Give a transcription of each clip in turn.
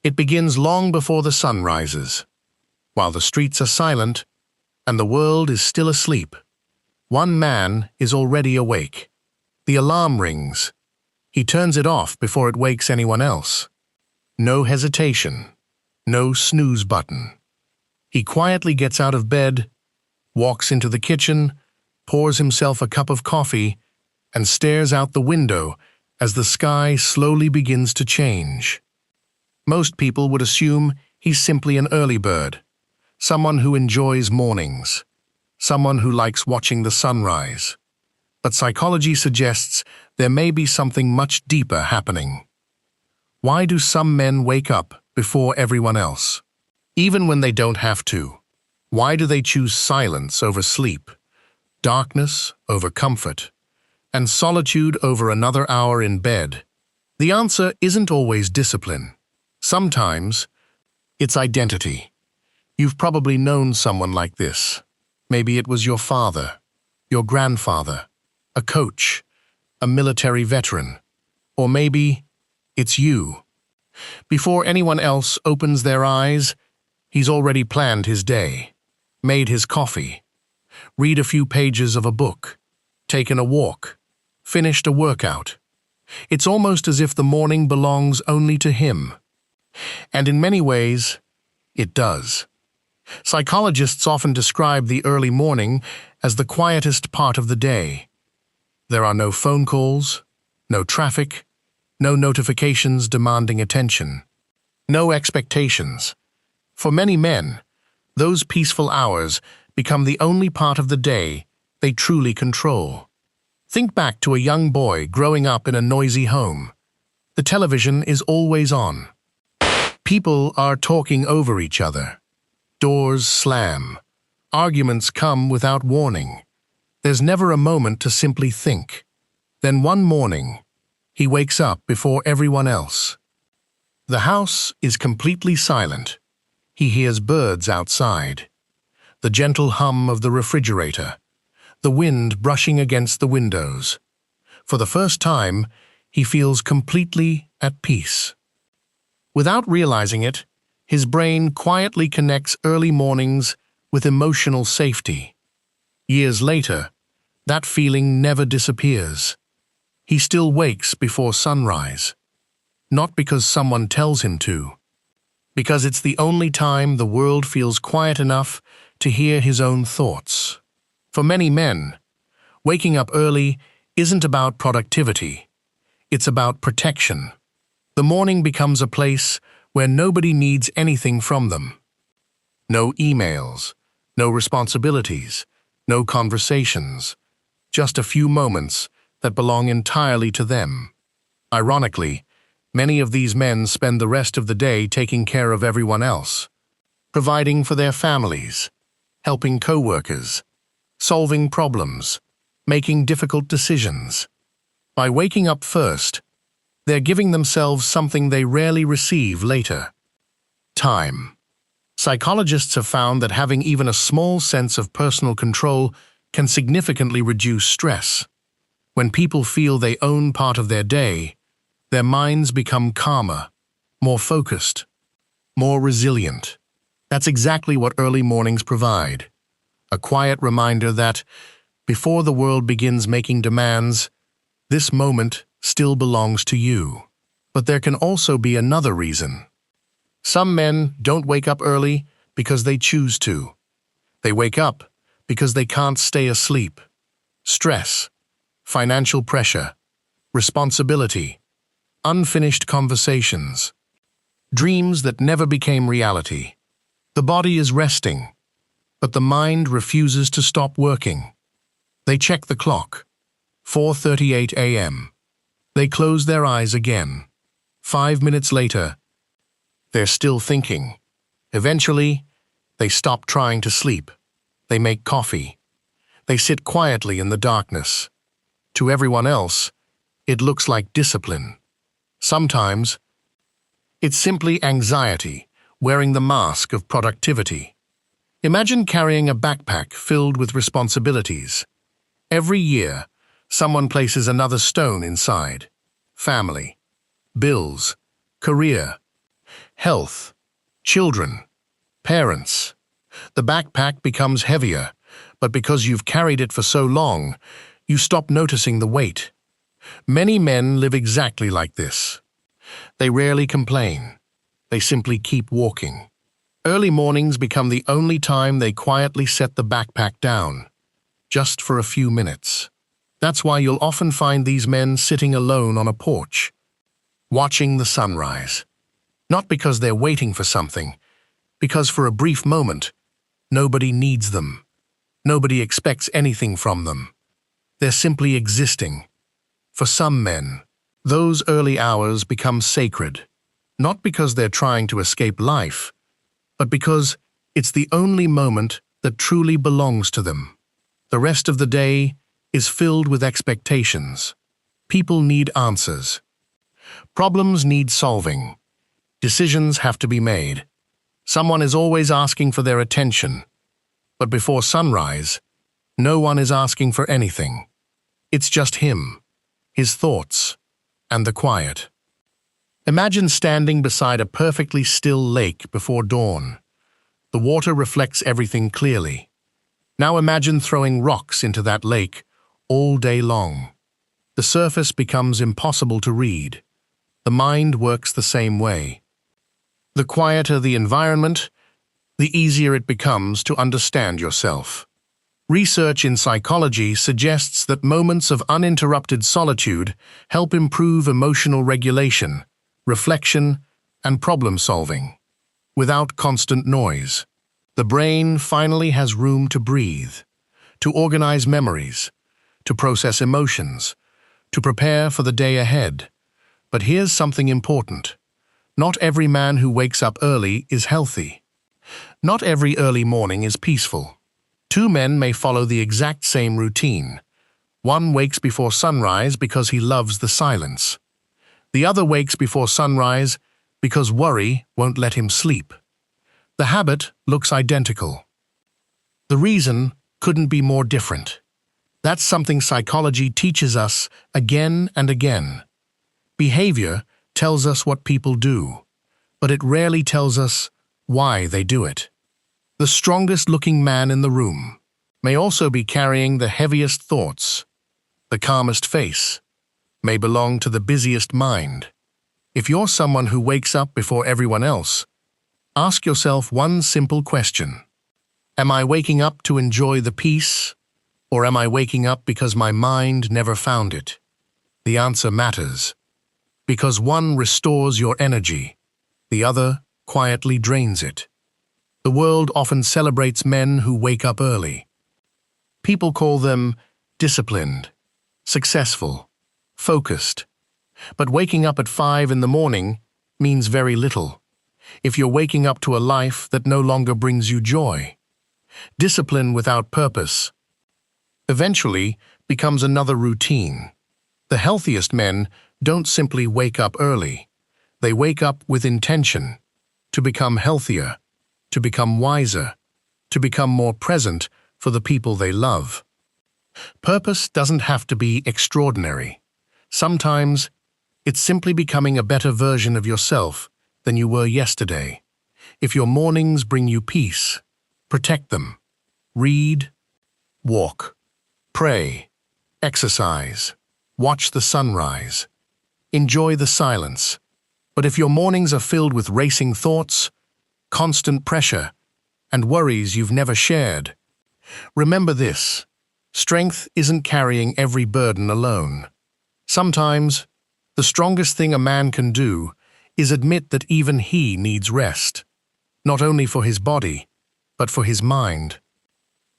It begins long before the sun rises. While the streets are silent and the world is still asleep, one man is already awake. The alarm rings. He turns it off before it wakes anyone else. No hesitation, no snooze button. He quietly gets out of bed, walks into the kitchen, pours himself a cup of coffee, and stares out the window as the sky slowly begins to change. Most people would assume he's simply an early bird, someone who enjoys mornings, someone who likes watching the sunrise. But psychology suggests there may be something much deeper happening. Why do some men wake up before everyone else, even when they don't have to? Why do they choose silence over sleep, darkness over comfort, and solitude over another hour in bed? The answer isn't always discipline. Sometimes it's identity. You've probably known someone like this. Maybe it was your father, your grandfather, a coach, a military veteran, or maybe it's you. Before anyone else opens their eyes, he's already planned his day, made his coffee, read a few pages of a book, taken a walk, finished a workout. It's almost as if the morning belongs only to him. And in many ways, it does. Psychologists often describe the early morning as the quietest part of the day. There are no phone calls, no traffic, no notifications demanding attention, no expectations. For many men, those peaceful hours become the only part of the day they truly control. Think back to a young boy growing up in a noisy home. The television is always on. People are talking over each other. Doors slam. Arguments come without warning. There's never a moment to simply think. Then one morning, he wakes up before everyone else. The house is completely silent. He hears birds outside, the gentle hum of the refrigerator, the wind brushing against the windows. For the first time, he feels completely at peace. Without realizing it, his brain quietly connects early mornings with emotional safety. Years later, that feeling never disappears. He still wakes before sunrise, not because someone tells him to, because it's the only time the world feels quiet enough to hear his own thoughts. For many men, waking up early isn't about productivity. It's about protection. The morning becomes a place where nobody needs anything from them. No emails, no responsibilities, no conversations, just a few moments that belong entirely to them. Ironically, many of these men spend the rest of the day taking care of everyone else, providing for their families, helping co-workers, solving problems, making difficult decisions. By waking up first, they're giving themselves something they rarely receive later: time. Psychologists have found that having even a small sense of personal control can significantly reduce stress. When people feel they own part of their day, their minds become calmer, more focused, more resilient. That's exactly what early mornings provide. A quiet reminder that, before the world begins making demands, this moment still belongs to you. But there can also be another reason. Some men don't wake up early because they choose to. They wake up because they can't stay asleep. Stress, financial pressure, responsibility, unfinished conversations, dreams that never became reality. The body is resting, but the mind refuses to stop working. They check the clock. 4:38 a.m. They close their eyes again. 5 minutes later, they're still thinking. Eventually, they stop trying to sleep. They make coffee. They sit quietly in the darkness. To everyone else, it looks like discipline. Sometimes, it's simply anxiety, wearing the mask of productivity. Imagine carrying a backpack filled with responsibilities. Every year, someone places another stone inside. Family, bills, career. health, children, parents. The backpack becomes heavier, but because you've carried it for so long, you stop noticing the weight. Many men live exactly like this. They rarely complain. They simply keep walking. Early mornings become the only time they quietly set the backpack down, just for a few minutes. That's why you'll often find these men sitting alone on a porch, watching the sunrise. Not because they're waiting for something, because for a brief moment, nobody needs them. Nobody expects anything from them. They're simply existing. For some men, those early hours become sacred, not because they're trying to escape life, but because it's the only moment that truly belongs to them. The rest of the day is filled with expectations. People need answers. Problems need solving. Decisions have to be made. Someone is always asking for their attention. But before sunrise, no one is asking for anything. It's just him, his thoughts, and the quiet. Imagine standing beside a perfectly still lake before dawn. The water reflects everything clearly. Now imagine throwing rocks into that lake all day long. The surface becomes impossible to read. The mind works the same way. The quieter the environment, the easier it becomes to understand yourself. Research in psychology suggests that moments of uninterrupted solitude help improve emotional regulation, reflection, and problem-solving. Without constant noise, the brain finally has room to breathe, to organize memories, to process emotions, to prepare for the day ahead. But here's something important. Not every man who wakes up early is healthy. Not every early morning is peaceful. Two men may follow the exact same routine. One wakes before sunrise because he loves the silence. The other wakes before sunrise because worry won't let him sleep. The habit looks identical. The reason couldn't be more different. That's something psychology teaches us again and again. Behavior tells us what people do, but it rarely tells us why they do it. The strongest-looking man in the room may also be carrying the heaviest thoughts. The calmest face may belong to the busiest mind. If you're someone who wakes up before everyone else, ask yourself one simple question. Am I waking up to enjoy the peace, or am I waking up because my mind never found it? The answer matters, because one restores your energy, the other quietly drains it. The world often celebrates men who wake up early. People call them disciplined, successful, focused. But waking up at 5 in the morning means very little if you're waking up to a life that no longer brings you joy. Discipline without purpose eventually becomes another routine. The healthiest men don't simply wake up early. They wake up with intention to become healthier, to become wiser, to become more present for the people they love. Purpose doesn't have to be extraordinary. Sometimes it's simply becoming a better version of yourself than you were yesterday. If your mornings bring you peace, protect them. Read, walk, pray, exercise, watch the sunrise. Enjoy the silence. But if your mornings are filled with racing thoughts, constant pressure, and worries you've never shared, remember this: strength isn't carrying every burden alone. Sometimes, the strongest thing a man can do is admit that even he needs rest, not only for his body, but for his mind.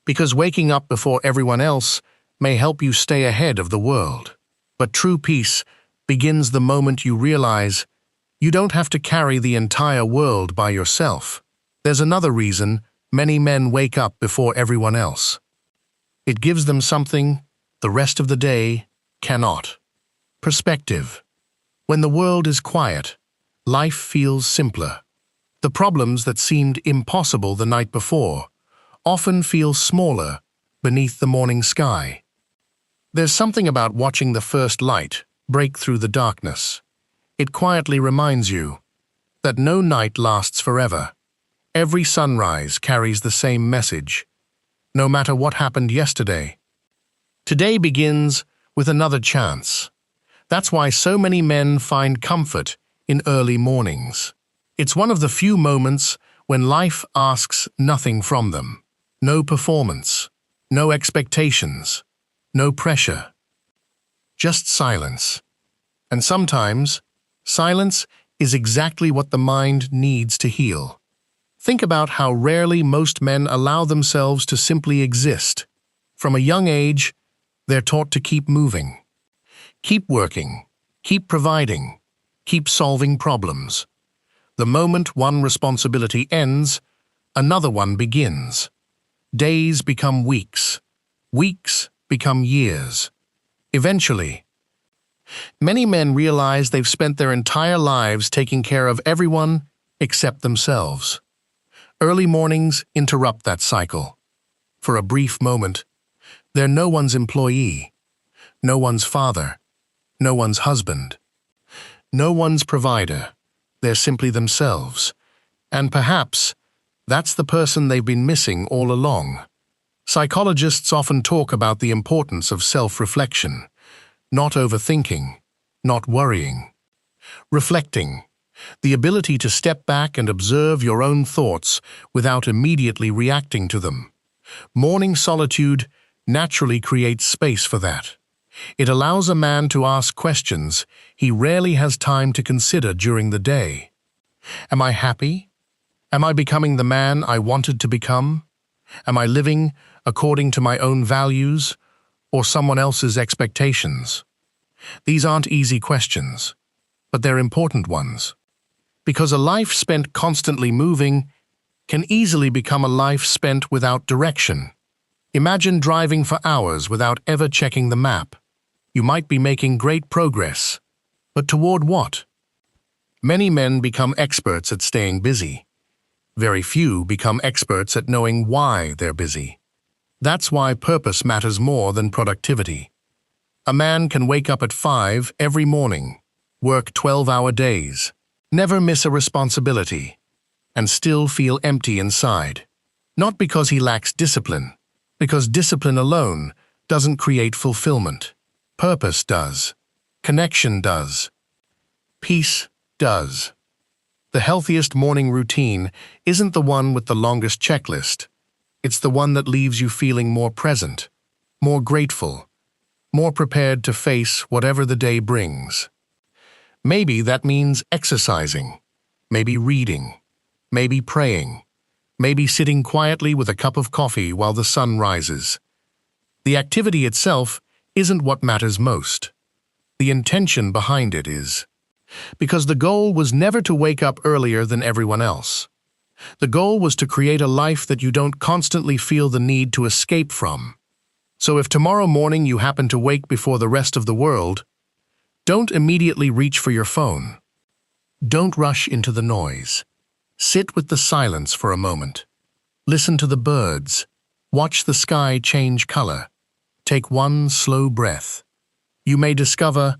Because waking up before everyone else may help you stay ahead of the world. But true peace begins the moment you realize you don't have to carry the entire world by yourself. There's another reason many men wake up before everyone else. It gives them something the rest of the day cannot. Perspective. When the world is quiet, life feels simpler. The problems that seemed impossible the night before often feel smaller beneath the morning sky. There's something about watching the first light break through the darkness. It quietly reminds you, that no night lasts forever. Every sunrise carries the same message, no matter what happened yesterday. Today begins with another chance. That's why so many men find comfort in early mornings. It's one of the few moments when life asks nothing from them. No performance, no expectations, no pressure. Just silence. And sometimes, silence is exactly what the mind needs to heal. Think about how rarely most men allow themselves to simply exist. From a young age, they're taught to keep moving. Keep working, keep providing, keep solving problems. The moment one responsibility ends, another one begins. Days become weeks. Weeks become years. Eventually, many men realize they've spent their entire lives taking care of everyone except themselves. Early mornings interrupt that cycle. For a brief moment, they're no one's employee, no one's father, no one's husband, no one's provider. They're simply themselves. And perhaps that's the person they've been missing all along. Psychologists often talk about the importance of self-reflection, not overthinking, not worrying. Reflecting, the ability to step back and observe your own thoughts without immediately reacting to them. Morning solitude naturally creates space for that. It allows a man to ask questions he rarely has time to consider during the day. Am I happy? Am I becoming the man I wanted to become? Am I living according to my own values or someone else's expectations? These aren't easy questions, but they're important ones. Because a life spent constantly moving can easily become a life spent without direction. Imagine driving for hours without ever checking the map. You might be making great progress, but toward what? Many men become experts at staying busy. Very few become experts at knowing why they're busy. That's why purpose matters more than productivity. A man can wake up at 5 every morning, work 12-hour days, never miss a responsibility, and still feel empty inside. Not because he lacks discipline, because discipline alone doesn't create fulfillment. Purpose does. Connection does. Peace does. The healthiest morning routine isn't the one with the longest checklist. It's the one that leaves you feeling more present, more grateful, more prepared to face whatever the day brings. Maybe that means exercising, maybe reading, maybe praying, maybe sitting quietly with a cup of coffee while the sun rises. The activity itself isn't what matters most. The intention behind it is. Because the goal was never to wake up earlier than everyone else. The goal was to create a life that you don't constantly feel the need to escape from. So if tomorrow morning you happen to wake before the rest of the world, don't immediately reach for your phone. Don't rush into the noise. Sit with the silence for a moment. Listen to the birds. Watch the sky change color. Take one slow breath. You may discover